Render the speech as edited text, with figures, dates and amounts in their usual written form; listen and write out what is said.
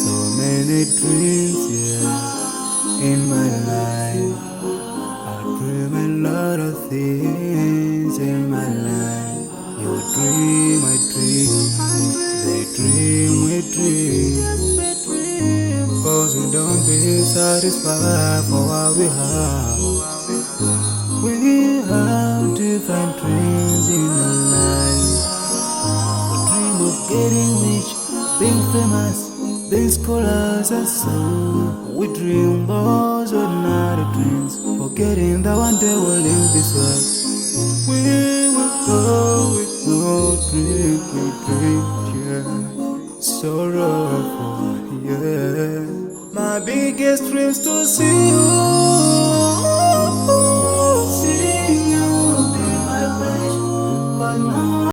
So many dreams, in my life. I dream a lot of things in my life. You dream, I dream. They dream, we dream. Cause we don't be satisfied for what we have. We have different dreams in our life. We dream of getting rich, being famous, being scholars and so. We dream those ordinary dreams, forgetting that one day we'll leave this world. We will go with no dream, yeah. Sorrowful, yeah. My biggest dreams to see you be my wish, but my